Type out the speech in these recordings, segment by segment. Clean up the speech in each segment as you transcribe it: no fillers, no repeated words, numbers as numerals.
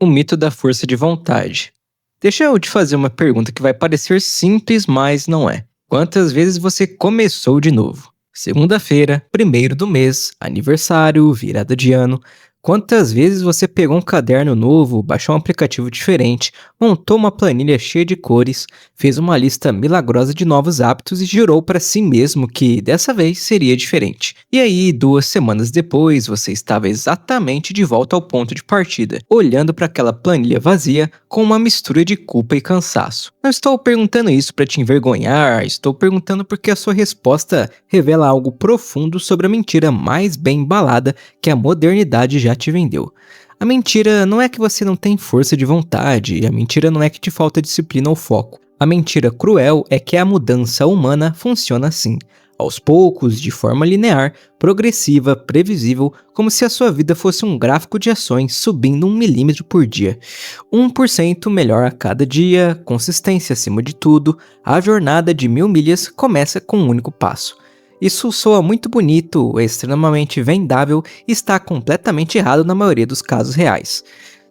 O mito da força de vontade. Deixa eu te fazer uma pergunta que vai parecer simples, mas não é. Quantas vezes você começou de novo? Segunda-feira, primeiro do mês, aniversário, virada de ano. Quantas vezes você pegou um caderno novo, baixou um aplicativo diferente, montou uma planilha cheia de cores, fez uma lista milagrosa de novos hábitos e jurou para si mesmo que dessa vez seria diferente? E aí, 2 semanas depois, você estava exatamente de volta ao ponto de partida, olhando para aquela planilha vazia com uma mistura de culpa e cansaço. Não estou perguntando isso para te envergonhar, estou perguntando porque a sua resposta revela algo profundo sobre a mentira mais bem embalada que a modernidade já te vendeu. A mentira não é que você não tem força de vontade, e a mentira não é que te falta disciplina ou foco. A mentira cruel é que a mudança humana funciona assim, aos poucos, de forma linear, progressiva, previsível, como se a sua vida fosse um gráfico de ações subindo 1 milímetro por dia. 1% melhor a cada dia, consistência acima de tudo, a jornada de 1000 milhas começa com um único passo. Isso soa muito bonito, é extremamente vendável e está completamente errado na maioria dos casos reais.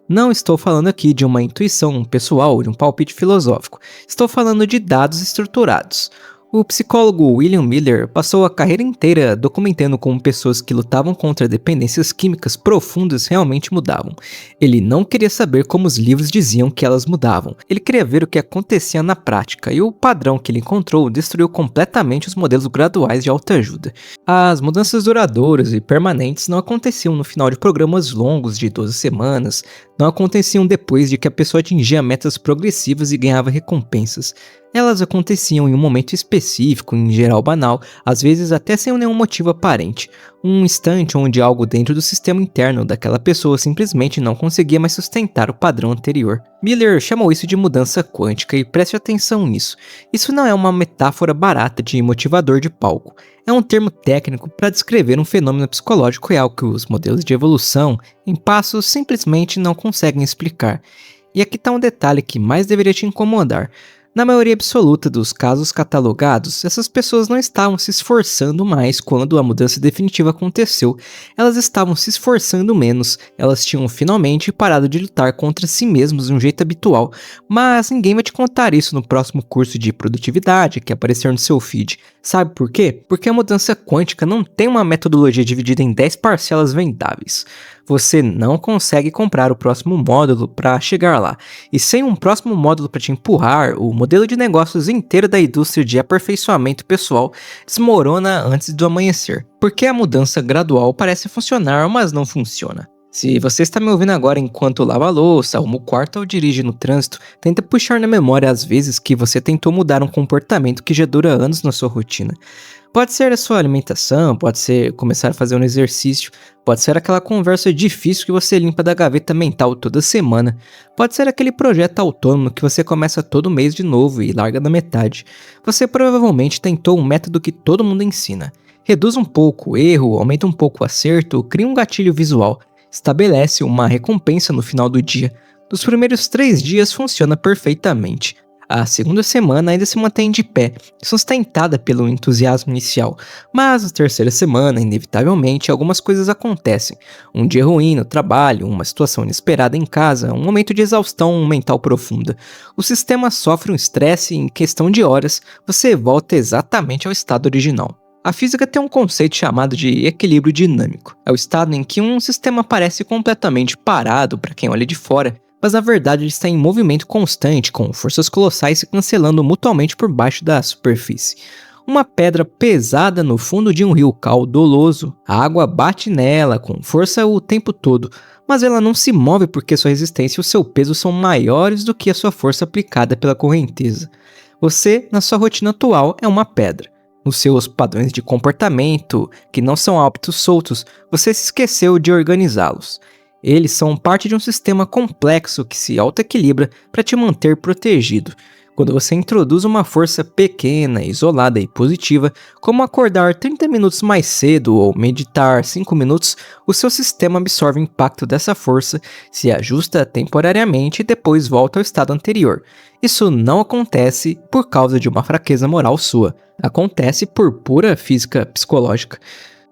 Não estou falando aqui de uma intuição pessoal, de um palpite filosófico. Estou falando de dados estruturados. O psicólogo William Miller passou a carreira inteira documentando como pessoas que lutavam contra dependências químicas profundas realmente mudavam. Ele não queria saber como os livros diziam que elas mudavam. Ele queria ver o que acontecia na prática, e o padrão que ele encontrou destruiu completamente os modelos graduais de autoajuda. As mudanças duradouras e permanentes não aconteciam no final de programas longos de 12 semanas, não aconteciam depois de que a pessoa atingia metas progressivas e ganhava recompensas. Elas aconteciam em um momento específico, em geral banal, às vezes até sem nenhum motivo aparente. Um instante onde algo dentro do sistema interno daquela pessoa simplesmente não conseguia mais sustentar o padrão anterior. Miller chamou isso de mudança quântica e preste atenção nisso. Isso não é uma metáfora barata de motivador de palco. É um termo técnico para descrever um fenômeno psicológico real que os modelos de evolução, em passos, simplesmente não conseguem explicar. E aqui está um detalhe que mais deveria te incomodar. Na maioria absoluta dos casos catalogados, essas pessoas não estavam se esforçando mais quando a mudança definitiva aconteceu. Elas estavam se esforçando menos, elas tinham finalmente parado de lutar contra si mesmos de um jeito habitual. Mas ninguém vai te contar isso no próximo curso de produtividade que aparecer no seu feed. Sabe por quê? Porque a mudança quântica não tem uma metodologia dividida em 10 parcelas vendáveis. Você não consegue comprar o próximo módulo para chegar lá. E sem um próximo módulo para te empurrar, o modelo de negócios inteiro da indústria de aperfeiçoamento pessoal desmorona antes do amanhecer. Porque a mudança gradual parece funcionar, mas não funciona. Se você está me ouvindo agora enquanto lava a louça, arruma o quarto ou dirige no trânsito, tenta puxar na memória as vezes que você tentou mudar um comportamento que já dura anos na sua rotina. Pode ser a sua alimentação, pode ser começar a fazer um exercício, pode ser aquela conversa difícil que você limpa da gaveta mental toda semana, pode ser aquele projeto autônomo que você começa todo mês de novo e larga na metade. Você provavelmente tentou um método que todo mundo ensina. Reduz um pouco o erro, aumenta um pouco o acerto, cria um gatilho visual, estabelece uma recompensa no final do dia. Nos primeiros 3 dias funciona perfeitamente. A segunda semana ainda se mantém de pé, sustentada pelo entusiasmo inicial, mas na terceira semana, inevitavelmente, algumas coisas acontecem. Um dia ruim no trabalho, uma situação inesperada em casa, um momento de exaustão mental profunda. O sistema sofre um estresse e em questão de horas, você volta exatamente ao estado original. A física tem um conceito chamado de equilíbrio dinâmico. É o estado em que um sistema parece completamente parado para quem olha de fora, mas na verdade ele está em movimento constante, com forças colossais se cancelando mutuamente por baixo da superfície. Uma pedra pesada no fundo de um rio caudaloso, a água bate nela com força o tempo todo, mas ela não se move porque sua resistência e o seu peso são maiores do que a sua força aplicada pela correnteza. Você, na sua rotina atual, é uma pedra. Nos seus padrões de comportamento, que não são hábitos soltos, você se esqueceu de organizá-los. Eles são parte de um sistema complexo que se autoequilibra para te manter protegido. Quando você introduz uma força pequena, isolada e positiva, como acordar 30 minutos mais cedo ou meditar 5 minutos, o seu sistema absorve o impacto dessa força, se ajusta temporariamente e depois volta ao estado anterior. Isso não acontece por causa de uma fraqueza moral sua, acontece por pura física psicológica.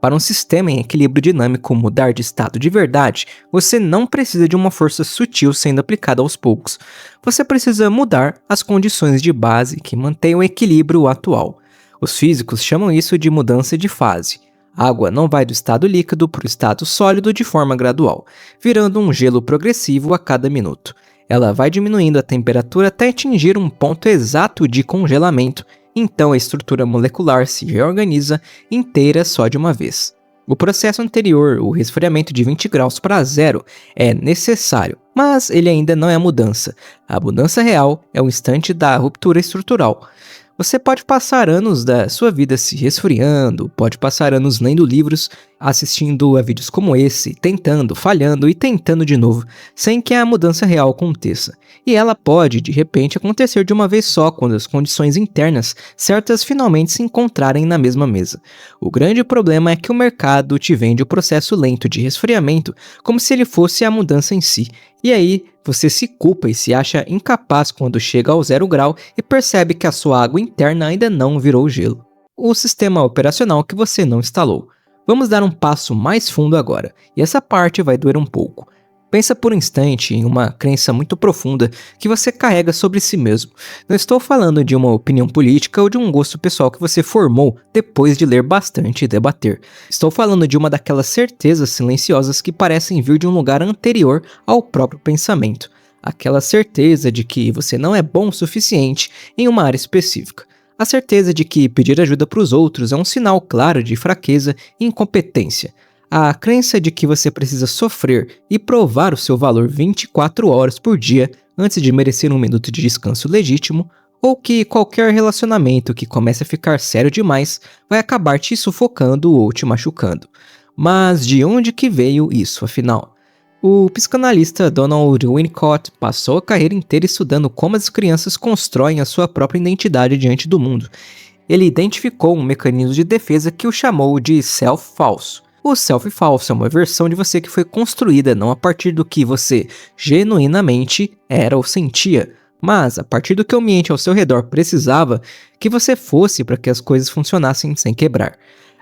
Para um sistema em equilíbrio dinâmico mudar de estado de verdade, você não precisa de uma força sutil sendo aplicada aos poucos. Você precisa mudar as condições de base que mantêm o equilíbrio atual. Os físicos chamam isso de mudança de fase. A água não vai do estado líquido para o estado sólido de forma gradual, virando um gelo progressivo a cada minuto. Ela vai diminuindo a temperatura até atingir um ponto exato de congelamento, então a estrutura molecular se reorganiza inteira só de uma vez. O processo anterior, o resfriamento de 20 graus para zero, é necessário, mas ele ainda não é a mudança. A mudança real é o instante da ruptura estrutural. Você pode passar anos da sua vida se resfriando, pode passar anos lendo livros, assistindo a vídeos como esse, tentando, falhando e tentando de novo, sem que a mudança real aconteça. E ela pode, de repente, acontecer de uma vez só quando as condições internas certas finalmente se encontrarem na mesma mesa. O grande problema é que o mercado te vende o processo lento de resfriamento como se ele fosse a mudança em si. E aí, você se culpa e se acha incapaz quando chega ao 0 grau e percebe que a sua água interna ainda não virou gelo. O sistema operacional que você não instalou. Vamos dar um passo mais fundo agora, e essa parte vai doer um pouco. Pensa por um instante em uma crença muito profunda que você carrega sobre si mesmo. Não estou falando de uma opinião política ou de um gosto pessoal que você formou depois de ler bastante e debater. Estou falando de uma daquelas certezas silenciosas que parecem vir de um lugar anterior ao próprio pensamento. Aquela certeza de que você não é bom o suficiente em uma área específica. A certeza de que pedir ajuda para os outros é um sinal claro de fraqueza e incompetência. A crença de que você precisa sofrer e provar o seu valor 24 horas por dia antes de merecer um minuto de descanso legítimo, ou que qualquer relacionamento que comece a ficar sério demais vai acabar te sufocando ou te machucando. Mas de onde que veio isso, afinal? O psicanalista Donald Winnicott passou a carreira inteira estudando como as crianças constroem a sua própria identidade diante do mundo. Ele identificou um mecanismo de defesa que o chamou de self falso. O self falso é uma versão de você que foi construída não a partir do que você genuinamente era ou sentia, mas a partir do que o ambiente ao seu redor precisava que você fosse para que as coisas funcionassem sem quebrar.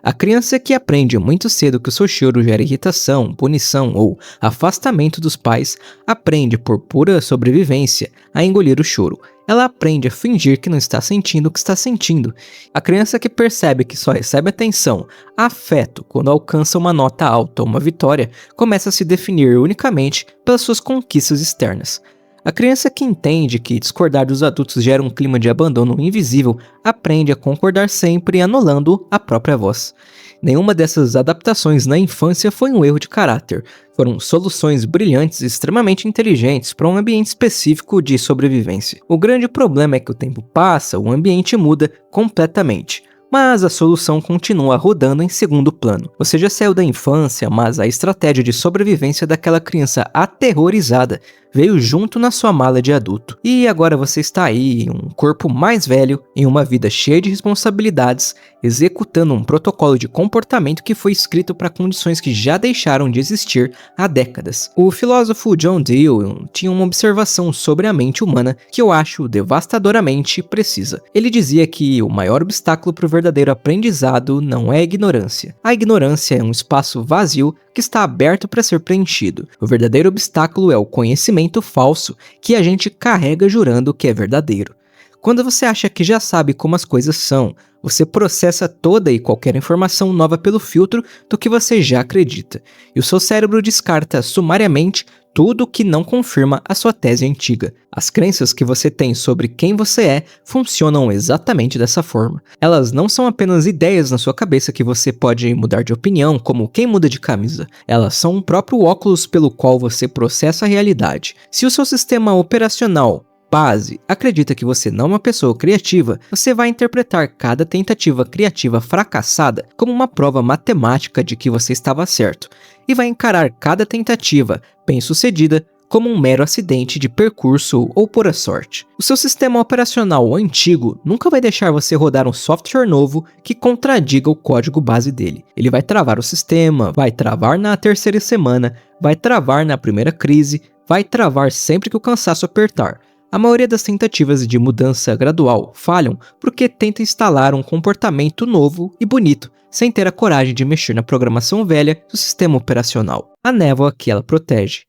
A criança que aprende muito cedo que o seu choro gera irritação, punição ou afastamento dos pais, aprende por pura sobrevivência a engolir o choro. Ela aprende a fingir que não está sentindo o que está sentindo. A criança que percebe que só recebe atenção, afeto, quando alcança uma nota alta ou uma vitória, começa a se definir unicamente pelas suas conquistas externas. A criança que entende que discordar dos adultos gera um clima de abandono invisível aprende a concordar sempre, anulando a própria voz. Nenhuma dessas adaptações na infância foi um erro de caráter. Foram soluções brilhantes e extremamente inteligentes para um ambiente específico de sobrevivência. O grande problema é que o tempo passa, o ambiente muda completamente. Mas a solução continua rodando em segundo plano. Você já saiu da infância, mas a estratégia de sobrevivência daquela criança aterrorizada veio junto na sua mala de adulto. E agora você está aí, um corpo mais velho, em uma vida cheia de responsabilidades, executando um protocolo de comportamento que foi escrito para condições que já deixaram de existir há décadas. O filósofo John Dewey tinha uma observação sobre a mente humana que eu acho devastadoramente precisa. Ele dizia que o maior obstáculo para o verdadeiro aprendizado não é a ignorância. A ignorância é um espaço vazio que está aberto para ser preenchido. O verdadeiro obstáculo é o conhecimento falso que a gente carrega jurando que é verdadeiro. Quando você acha que já sabe como as coisas são, você processa toda e qualquer informação nova pelo filtro do que você já acredita, e o seu cérebro descarta sumariamente tudo que não confirma a sua tese antiga. As crenças que você tem sobre quem você é funcionam exatamente dessa forma. Elas não são apenas ideias na sua cabeça que você pode mudar de opinião, como quem muda de camisa. Elas são o próprio óculos pelo qual você processa a realidade. Se o seu sistema operacional base acredita que você não é uma pessoa criativa, você vai interpretar cada tentativa criativa fracassada como uma prova matemática de que você estava certo, e vai encarar cada tentativa bem-sucedida como um mero acidente de percurso ou pura sorte. O seu sistema operacional antigo nunca vai deixar você rodar um software novo que contradiga o código base dele. Ele vai travar o sistema, vai travar na terceira semana, vai travar na primeira crise, vai travar sempre que o cansaço apertar. A maioria das tentativas de mudança gradual falham porque tenta instalar um comportamento novo e bonito, sem ter a coragem de mexer na programação velha do sistema operacional, a névoa que ela protege.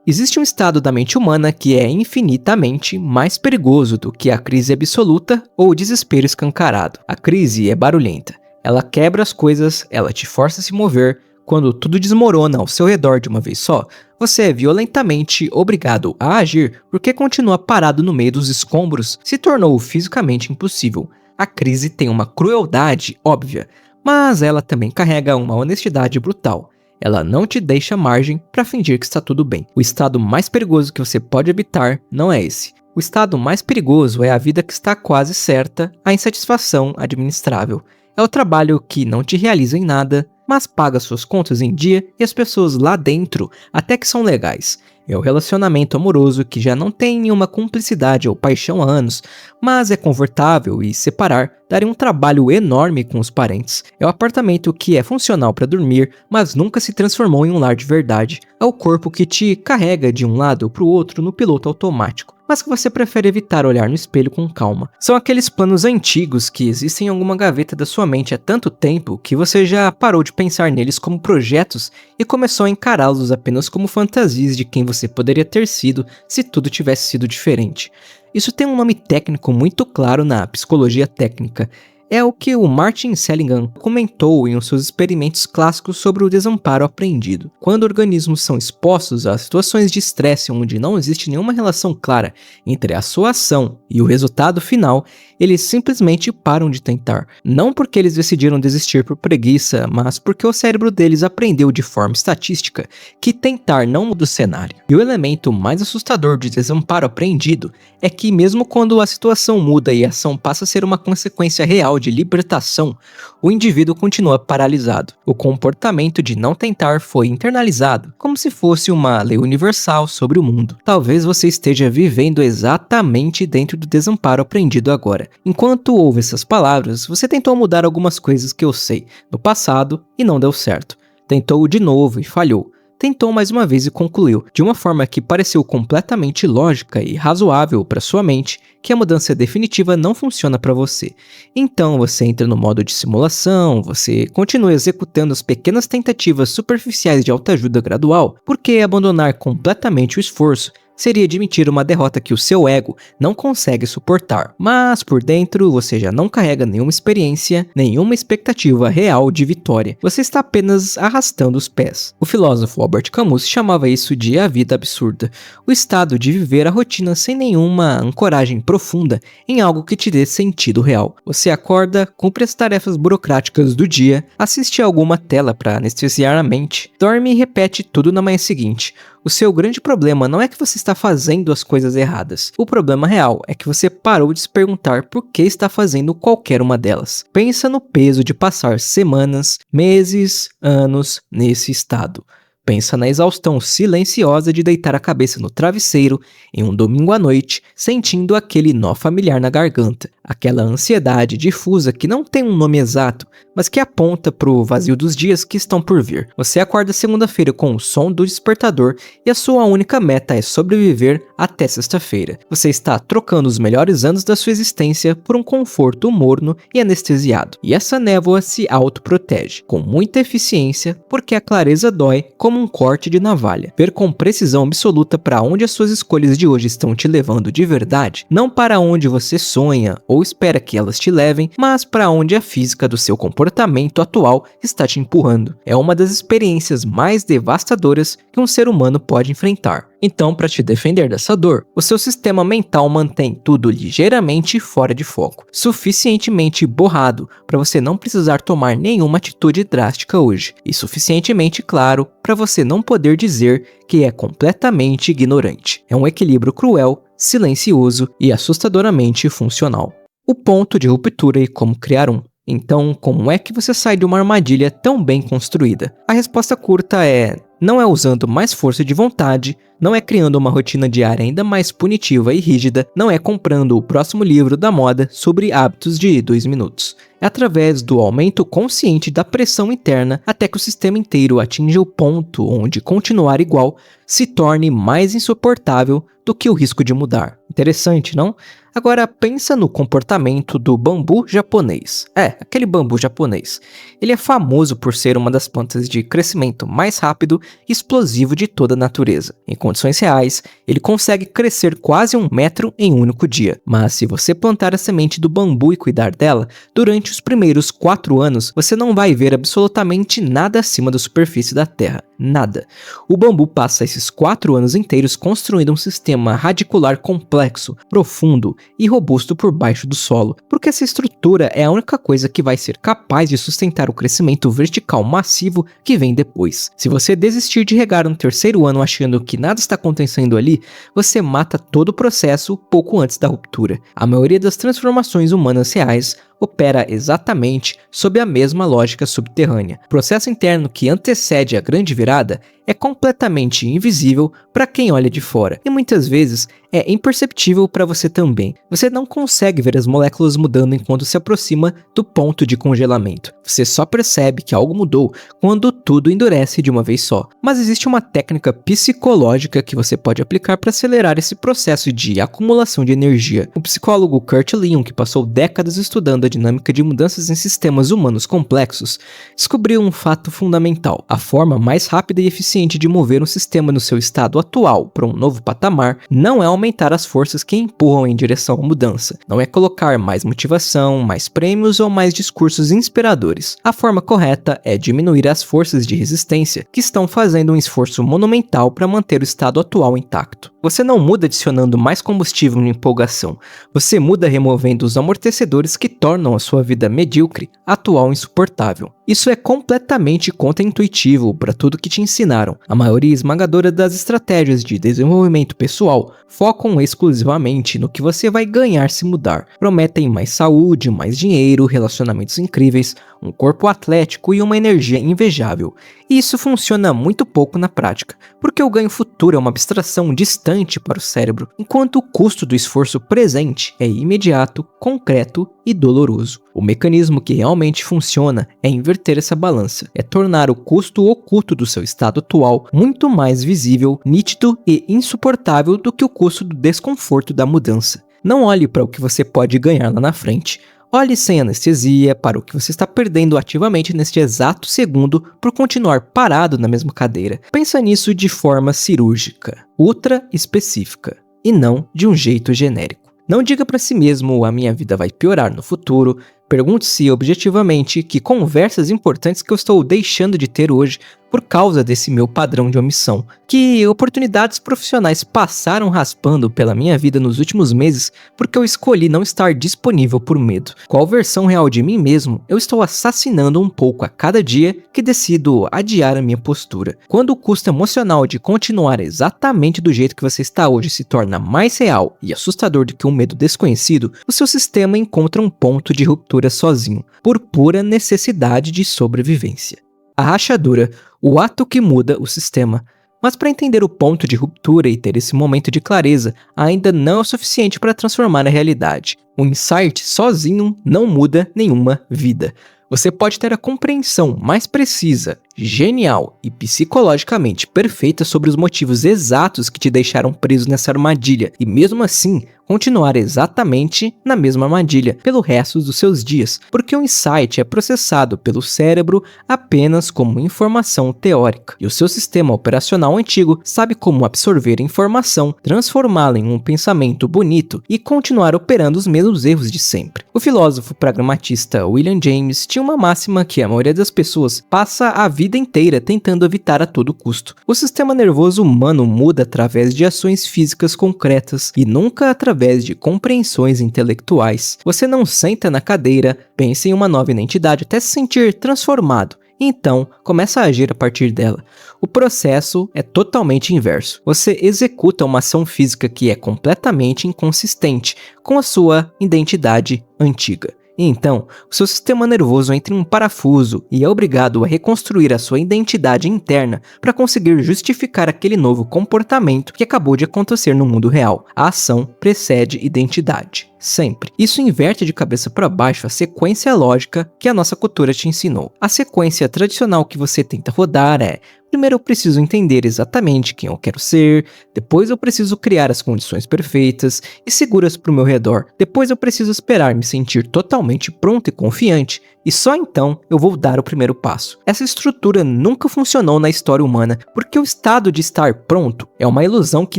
Existe um estado da mente humana que é infinitamente mais perigoso do que a crise absoluta ou o desespero escancarado. A crise é barulhenta. Ela quebra as coisas, ela te força a se mover. Quando tudo desmorona ao seu redor de uma vez só, você é violentamente obrigado a agir porque continua parado no meio dos escombros, se tornou fisicamente impossível. A crise tem uma crueldade óbvia, mas ela também carrega uma honestidade brutal. Ela não te deixa margem para fingir que está tudo bem. O estado mais perigoso que você pode habitar não é esse. O estado mais perigoso é a vida que está quase certa, a insatisfação administrável. É o trabalho que não te realiza em nada, mas paga suas contas em dia e as pessoas lá dentro até que são legais. É o relacionamento amoroso que já não tem nenhuma cumplicidade ou paixão há anos, mas é confortável e separar daria um trabalho enorme com os parentes. É o apartamento que é funcional para dormir, mas nunca se transformou em um lar de verdade. É o corpo que te carrega de um lado para o outro no piloto automático, mas que você prefere evitar olhar no espelho com calma. São aqueles planos antigos que existem em alguma gaveta da sua mente há tanto tempo que você já parou de pensar neles como projetos e começou a encará-los apenas como fantasias de quem você poderia ter sido se tudo tivesse sido diferente. Isso tem um nome técnico muito claro na psicologia técnica. É o que o Martin Seligman comentou em um dos seus experimentos clássicos sobre o desamparo aprendido. Quando organismos são expostos a situações de estresse onde não existe nenhuma relação clara entre a sua ação e o resultado final, eles simplesmente param de tentar. Não porque eles decidiram desistir por preguiça, mas porque o cérebro deles aprendeu de forma estatística que tentar não muda o cenário. E o elemento mais assustador de desamparo aprendido é que mesmo quando a situação muda e a ação passa a ser uma consequência real de libertação, o indivíduo continua paralisado. O comportamento de não tentar foi internalizado, como se fosse uma lei universal sobre o mundo. Talvez você esteja vivendo exatamente dentro do desamparo aprendido agora. Enquanto ouve essas palavras, você tentou mudar algumas coisas que eu sei no passado e não deu certo. Tentou de novo e falhou. Tentou mais uma vez e concluiu, de uma forma que pareceu completamente lógica e razoável para sua mente, que a mudança definitiva não funciona para você. Então você entra no modo de simulação, você continua executando as pequenas tentativas superficiais de autoajuda gradual, porque abandonar completamente o esforço seria admitir uma derrota que o seu ego não consegue suportar. Mas por dentro você já não carrega nenhuma experiência, nenhuma expectativa real de vitória. Você está apenas arrastando os pés. O filósofo Albert Camus chamava isso de a vida absurda. O estado de viver a rotina sem nenhuma ancoragem profunda em algo que te dê sentido real. Você acorda, cumpre as tarefas burocráticas do dia, assiste a alguma tela para anestesiar a mente, dorme e repete tudo na manhã seguinte. O seu grande problema não é que você está fazendo as coisas erradas. O problema real é que você parou de se perguntar por que está fazendo qualquer uma delas. Pensa no peso de passar semanas, meses, anos nesse estado. Pensa na exaustão silenciosa de deitar a cabeça no travesseiro em um domingo à noite, sentindo aquele nó familiar na garganta. Aquela ansiedade difusa que não tem um nome exato, mas que aponta para o vazio dos dias que estão por vir. Você acorda segunda-feira com o som do despertador e a sua única meta é sobreviver até sexta-feira. Você está trocando os melhores anos da sua existência por um conforto morno e anestesiado. E essa névoa se autoprotege, com muita eficiência, porque a clareza dói como um corte de navalha. Ver com precisão absoluta para onde as suas escolhas de hoje estão te levando de verdade, não para onde você sonha ou espera que elas te levem, mas para onde a física do seu comportamento atual está te empurrando. É uma das experiências mais devastadoras que um ser humano pode enfrentar. Então, para te defender dessa dor, o seu sistema mental mantém tudo ligeiramente fora de foco, suficientemente borrado para você não precisar tomar nenhuma atitude drástica hoje, e suficientemente claro para você não poder dizer que é completamente ignorante. É um equilíbrio cruel, silencioso e assustadoramente funcional. O ponto de ruptura e como criar um. Então, como é que você sai de uma armadilha tão bem construída? A resposta curta é: não é usando mais força de vontade, não é criando uma rotina diária ainda mais punitiva e rígida, não é comprando o próximo livro da moda sobre hábitos de 2 minutos. É através do aumento consciente da pressão interna até que o sistema inteiro atinja o ponto onde continuar igual se torne mais insuportável do que o risco de mudar. Interessante, não? Agora pensa no comportamento do bambu japonês. Aquele bambu japonês. Ele é famoso por ser uma das plantas de crescimento mais rápido e explosivo de toda a natureza. Em condições reais, ele consegue crescer quase 1 metro em um único dia. Mas se você plantar a semente do bambu e cuidar dela, durante os primeiros 4 anos, você não vai ver absolutamente nada acima da superfície da terra. Nada. O bambu passa esses 4 anos inteiros construindo um sistema radicular complexo, profundo e robusto por baixo do solo, porque essa estrutura é a única coisa que vai ser capaz de sustentar o crescimento vertical massivo que vem depois. Se você desistir de regar no 3º ano achando que nada está acontecendo ali, você mata todo o processo pouco antes da ruptura. A maioria das transformações humanas reais opera exatamente sob a mesma lógica subterrânea. O processo interno que antecede a grande virada é completamente invisível para quem olha de fora e muitas vezes é imperceptível para você também. Você não consegue ver as moléculas mudando enquanto se aproxima do ponto de congelamento. Você só percebe que algo mudou quando tudo endurece de uma vez só. Mas existe uma técnica psicológica que você pode aplicar para acelerar esse processo de acumulação de energia. O psicólogo Kurt Lewin, que passou décadas estudando a dinâmica de mudanças em sistemas humanos complexos, descobriu um fato fundamental. A forma mais rápida e eficiente de mover um sistema no seu estado atual para um novo patamar não é aumentar as forças que empurram em direção à mudança. Não é colocar mais motivação, mais prêmios ou mais discursos inspiradores. A forma correta é diminuir as forças de resistência que estão fazendo um esforço monumental para manter o estado atual intacto. Você não muda adicionando mais combustível na empolgação. Você muda removendo os amortecedores que tornam a sua vida medíocre, atual e insuportável. Isso é completamente contra-intuitivo para tudo que te ensinaram. A maioria esmagadora das estratégias de desenvolvimento pessoal focam exclusivamente no que você vai ganhar se mudar. Prometem mais saúde, mais dinheiro, relacionamentos incríveis, um corpo atlético e uma energia invejável. E isso funciona muito pouco na prática, porque o ganho futuro é uma abstração distante para o cérebro, enquanto o custo do esforço presente é imediato, concreto e doloroso. O mecanismo que realmente funciona é inverter essa balança, é tornar o custo oculto do seu estado atual muito mais visível, nítido e insuportável do que o custo do desconforto da mudança. Não olhe para o que você pode ganhar lá na frente. Olhe sem anestesia para o que você está perdendo ativamente neste exato segundo por continuar parado na mesma cadeira. Pensa nisso de forma cirúrgica, ultra específica, e não de um jeito genérico. Não diga para si mesmo: a minha vida vai piorar no futuro. Pergunte-se objetivamente que conversas importantes que eu estou deixando de ter hoje por causa desse meu padrão de omissão. Que oportunidades profissionais passaram raspando pela minha vida nos últimos meses porque eu escolhi não estar disponível por medo. Qual versão real de mim mesmo eu estou assassinando um pouco a cada dia que decido adiar a minha postura. Quando o custo emocional de continuar exatamente do jeito que você está hoje se torna mais real e assustador do que um medo desconhecido, o seu sistema encontra um ponto de ruptura sozinho, por pura necessidade de sobrevivência. A rachadura, o ato que muda o sistema. Mas para entender o ponto de ruptura e ter esse momento de clareza, ainda não é o suficiente para transformar a realidade. O insight sozinho não muda nenhuma vida. Você pode ter a compreensão mais precisa, genial e psicologicamente perfeita sobre os motivos exatos que te deixaram preso nessa armadilha e mesmo assim continuar exatamente na mesma armadilha pelo resto dos seus dias, porque o insight é processado pelo cérebro apenas como informação teórica, e o seu sistema operacional antigo sabe como absorver informação, transformá-la em um pensamento bonito e continuar operando os mesmos erros de sempre. O filósofo pragmatista William James tinha uma máxima que a maioria das pessoas passa a vida inteira tentando evitar a todo custo. O sistema nervoso humano muda através de ações físicas concretas e nunca através de compreensões intelectuais. Você não senta na cadeira, pensa em uma nova identidade até se sentir transformado, e então começa a agir a partir dela. O processo é totalmente inverso. Você executa uma ação física que é completamente inconsistente com a sua identidade antiga. E então, o seu sistema nervoso entra em um parafuso e é obrigado a reconstruir a sua identidade interna para conseguir justificar aquele novo comportamento que acabou de acontecer no mundo real. A ação precede identidade. sempre. Isso inverte de cabeça para baixo a sequência lógica que a nossa cultura te ensinou. A sequência tradicional que você tenta rodar é: primeiro eu preciso entender exatamente quem eu quero ser, depois eu preciso criar as condições perfeitas e seguras para o meu redor, depois eu preciso esperar me sentir totalmente pronto e confiante, e só então eu vou dar o primeiro passo. Essa estrutura nunca funcionou na história humana, porque o estado de estar pronto é uma ilusão que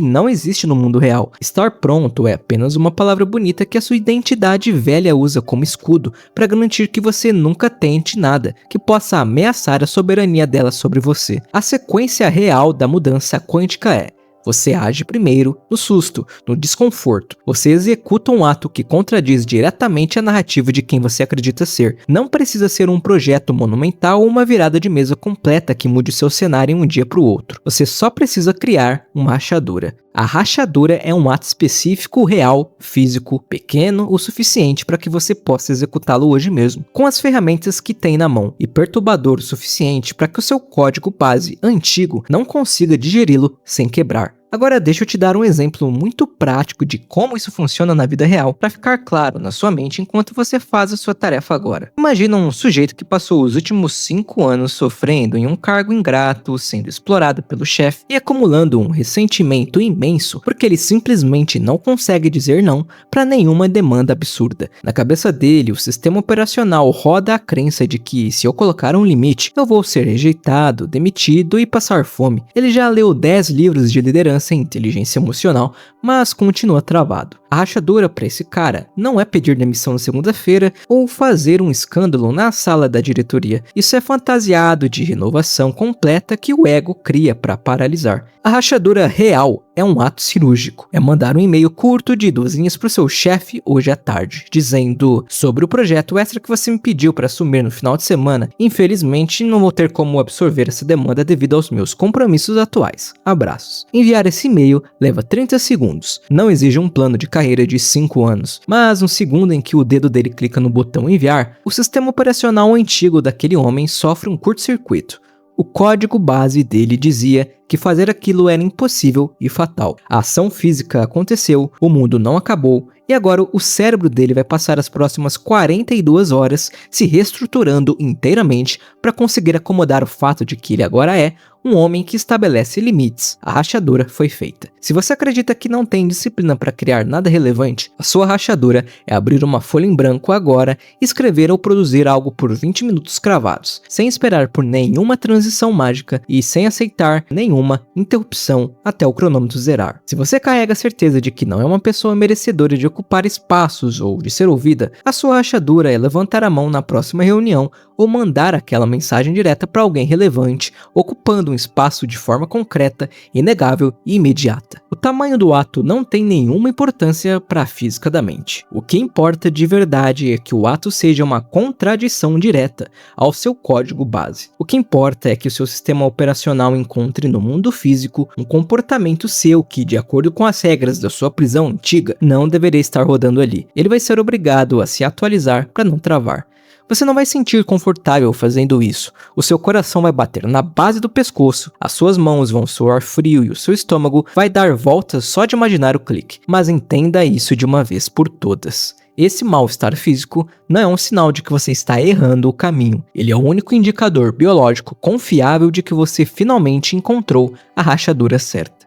não existe no mundo real. Estar pronto é apenas uma palavra bonita que a sua identidade velha usa como escudo para garantir que você nunca tente nada que possa ameaçar a soberania dela sobre você. A sequência real da mudança quântica é: você age primeiro no susto, no desconforto. Você executa um ato que contradiz diretamente a narrativa de quem você acredita ser. Não precisa ser um projeto monumental ou uma virada de mesa completa que mude seu cenário em um dia para o outro. Você só precisa criar uma rachadura. A rachadura é um ato específico, real, físico, pequeno o suficiente para que você possa executá-lo hoje mesmo, com as ferramentas que tem na mão, e perturbador o suficiente para que o seu código base antigo não consiga digeri-lo sem quebrar. Agora deixa eu te dar um exemplo muito prático de como isso funciona na vida real, para ficar claro na sua mente enquanto você faz a sua tarefa agora. Imagina um sujeito que passou os últimos 5 anos sofrendo em um cargo ingrato, sendo explorado pelo chefe e acumulando um ressentimento imenso porque ele simplesmente não consegue dizer não para nenhuma demanda absurda. Na cabeça dele, o sistema operacional roda a crença de que se eu colocar um limite, eu vou ser rejeitado, demitido e passar fome. Ele já leu 10 livros de liderança em inteligência emocional, mas continua travado. A rachadura para esse cara não é pedir demissão na segunda-feira ou fazer um escândalo na sala da diretoria. Isso é fantasiado de renovação completa que o ego cria para paralisar. A rachadura real é um ato cirúrgico. É mandar um e-mail curto de 2 linhas para o seu chefe hoje à tarde, dizendo: sobre o projeto extra que você me pediu para assumir no final de semana, infelizmente não vou ter como absorver essa demanda devido aos meus compromissos atuais. Abraços. Enviar esse e-mail leva 30 segundos. Não exige um plano de carreira de 5 anos, mas um segundo em que o dedo dele clica no botão enviar, o sistema operacional antigo daquele homem sofre um curto-circuito. O código base dele dizia que fazer aquilo era impossível e fatal. A ação física aconteceu, o mundo não acabou, e agora o cérebro dele vai passar as próximas 42 horas se reestruturando inteiramente para conseguir acomodar o fato de que ele agora é um homem que estabelece limites. A rachadura foi feita. Se você acredita que não tem disciplina para criar nada relevante, a sua rachadura é abrir uma folha em branco agora, escrever ou produzir algo por 20 minutos cravados, sem esperar por nenhuma transição mágica e sem aceitar nenhuma interrupção até o cronômetro zerar. Se você carrega a certeza de que não é uma pessoa merecedora de ocupar espaços ou de ser ouvida, a sua rachadura é levantar a mão na próxima reunião ou mandar aquela mensagem direta para alguém relevante, ocupando um espaço de forma concreta, inegável e imediata. O tamanho do ato não tem nenhuma importância para a física da mente. O que importa de verdade é que o ato seja uma contradição direta ao seu código base. O que importa é que o seu sistema operacional encontre no mundo físico um comportamento seu que, de acordo com as regras da sua prisão antiga, não deveria estar rodando ali. Ele vai ser obrigado a se atualizar para não travar. Você não vai se sentir confortável fazendo isso. O seu coração vai bater na base do pescoço, as suas mãos vão suar frio e o seu estômago vai dar voltas só de imaginar o clique. Mas entenda isso de uma vez por todas. Esse mal-estar físico não é um sinal de que você está errando o caminho. Ele é o único indicador biológico confiável de que você finalmente encontrou a rachadura certa.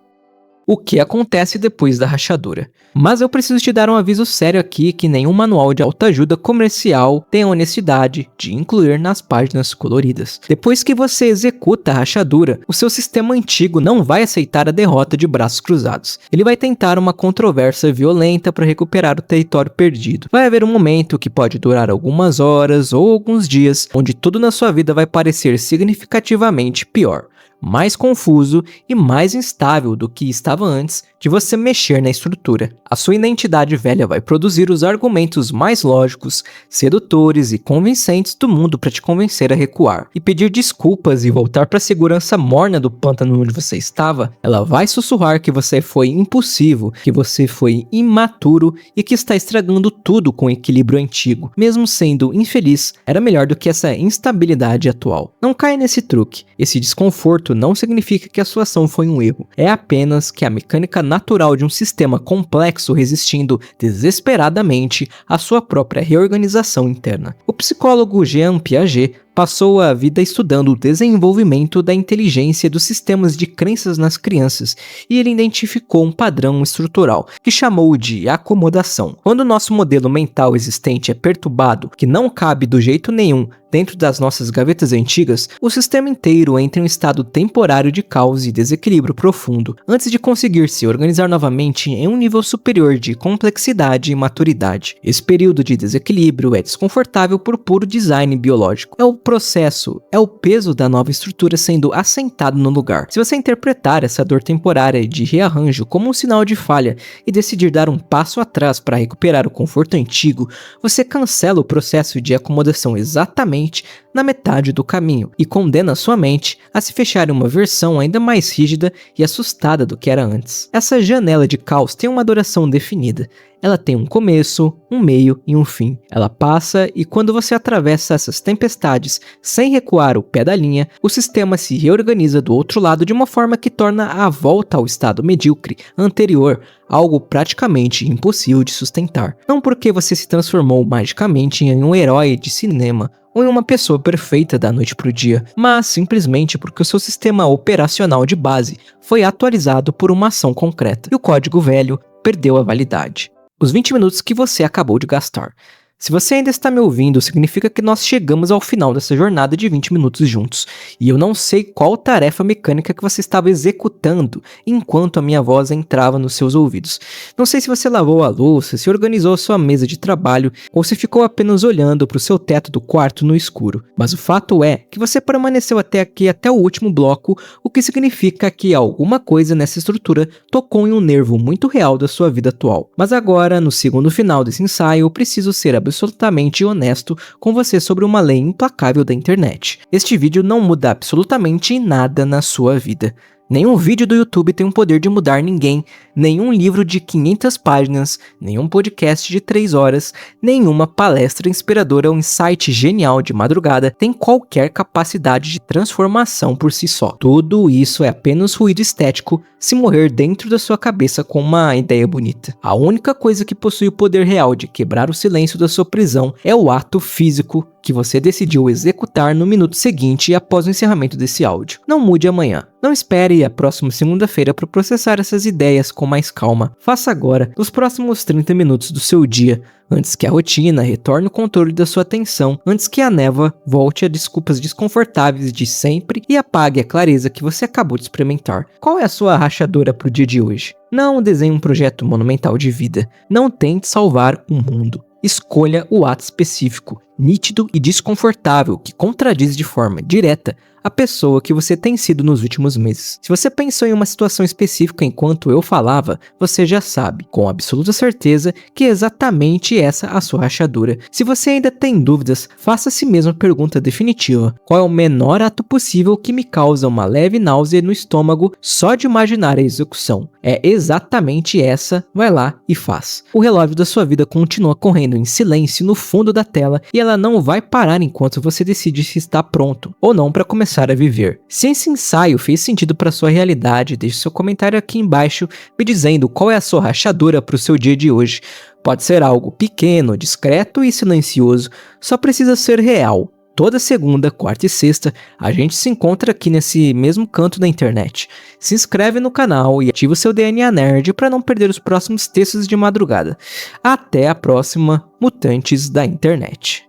O que acontece depois da rachadura? Mas eu preciso te dar um aviso sério aqui que nenhum manual de autoajuda comercial tem a honestidade de incluir nas páginas coloridas. Depois que você executa a rachadura, o seu sistema antigo não vai aceitar a derrota de braços cruzados. Ele vai tentar uma controvérsia violenta para recuperar o território perdido. Vai haver um momento que pode durar algumas horas ou alguns dias, onde tudo na sua vida vai parecer significativamente pior, mais confuso e mais instável do que estava antes de você mexer na estrutura. A sua identidade velha vai produzir os argumentos mais lógicos, sedutores e convincentes do mundo para te convencer a recuar. E pedir desculpas e voltar para a segurança morna do pântano onde você estava, ela vai sussurrar que você foi impulsivo, que você foi imaturo e que está estragando tudo com o equilíbrio antigo. Mesmo sendo infeliz, era melhor do que essa instabilidade atual. Não caia nesse truque. Esse desconforto morto não significa que a sua ação foi um erro. É apenas que a mecânica natural de um sistema complexo resistindo desesperadamente à sua própria reorganização interna. O psicólogo Jean Piaget passou a vida estudando o desenvolvimento da inteligência dos sistemas de crenças nas crianças, e ele identificou um padrão estrutural, que chamou de acomodação. Quando o nosso modelo mental existente é perturbado, que não cabe do jeito nenhum dentro das nossas gavetas antigas, o sistema inteiro entra em um estado temporário de caos e desequilíbrio profundo, antes de conseguir se organizar novamente em um nível superior de complexidade e maturidade. Esse período de desequilíbrio é desconfortável por puro design biológico. É o processo, é o peso da nova estrutura sendo assentado no lugar. Se você interpretar essa dor temporária de rearranjo como um sinal de falha e decidir dar um passo atrás para recuperar o conforto antigo, você cancela o processo de acomodação exatamente na metade do caminho e condena sua mente a se fechar em uma versão ainda mais rígida e assustada do que era antes. Essa janela de caos tem uma duração definida. Ela tem um começo, um meio e um fim. Ela passa e quando você atravessa essas tempestades sem recuar o pé da linha, o sistema se reorganiza do outro lado de uma forma que torna a volta ao estado medíocre anterior algo praticamente impossível de sustentar. Não porque você se transformou magicamente em um herói de cinema ou em uma pessoa perfeita da noite para o dia, mas simplesmente porque o seu sistema operacional de base foi atualizado por uma ação concreta e o código velho perdeu a validade. Os 20 minutos que você acabou de gastar. Se você ainda está me ouvindo, significa que nós chegamos ao final dessa jornada de 20 minutos juntos, e eu não sei qual tarefa mecânica que você estava executando enquanto a minha voz entrava nos seus ouvidos. Não sei se você lavou a louça, se organizou sua mesa de trabalho, ou se ficou apenas olhando para o seu teto do quarto no escuro, mas o fato é que você permaneceu até aqui, até o último bloco, o que significa que alguma coisa nessa estrutura tocou em um nervo muito real da sua vida atual. Mas agora, no segundo final desse ensaio, eu preciso ser absolutamente honesto com você sobre uma lei implacável da internet. Este vídeo não muda absolutamente nada na sua vida. Nenhum vídeo do YouTube tem o poder de mudar ninguém, nenhum livro de 500 páginas, nenhum podcast de 3 horas, nenhuma palestra inspiradora ou insight genial de madrugada tem qualquer capacidade de transformação por si só. Tudo isso é apenas ruído estético se morrer dentro da sua cabeça com uma ideia bonita. A única coisa que possui o poder real de quebrar o silêncio da sua prisão é o ato físico que você decidiu executar no minuto seguinte após o encerramento desse áudio. Não mude amanhã. Não espere a próxima segunda-feira para processar essas ideias com mais calma. Faça agora, nos próximos 30 minutos do seu dia, antes que a rotina retorne o controle da sua atenção, antes que a névoa volte a desculpas desconfortáveis de sempre e apague a clareza que você acabou de experimentar. Qual é a sua rachadura para o dia de hoje? Não desenhe um projeto monumental de vida. Não tente salvar o mundo. Escolha o ato específico, nítido e desconfortável que contradiz de forma direta a pessoa que você tem sido nos últimos meses. Se você pensou em uma situação específica enquanto eu falava, você já sabe, com absoluta certeza, que é exatamente essa a sua rachadura. Se você ainda tem dúvidas, faça a si mesmo a pergunta definitiva. Qual é o menor ato possível que me causa uma leve náusea no estômago só de imaginar a execução? É exatamente essa, vai lá e faz. O relógio da sua vida continua correndo em silêncio no fundo da tela e ela não vai parar enquanto você decide se está pronto ou não para começar a viver. Se esse ensaio fez sentido para sua realidade, deixe seu comentário aqui embaixo me dizendo qual é a sua rachadura para o seu dia de hoje. Pode ser algo pequeno, discreto e silencioso, só precisa ser real. Toda segunda, quarta e sexta, a gente se encontra aqui nesse mesmo canto da internet. Se inscreve no canal e ativa o seu DNA Nerd para não perder os próximos textos de madrugada. Até a próxima, mutantes da internet.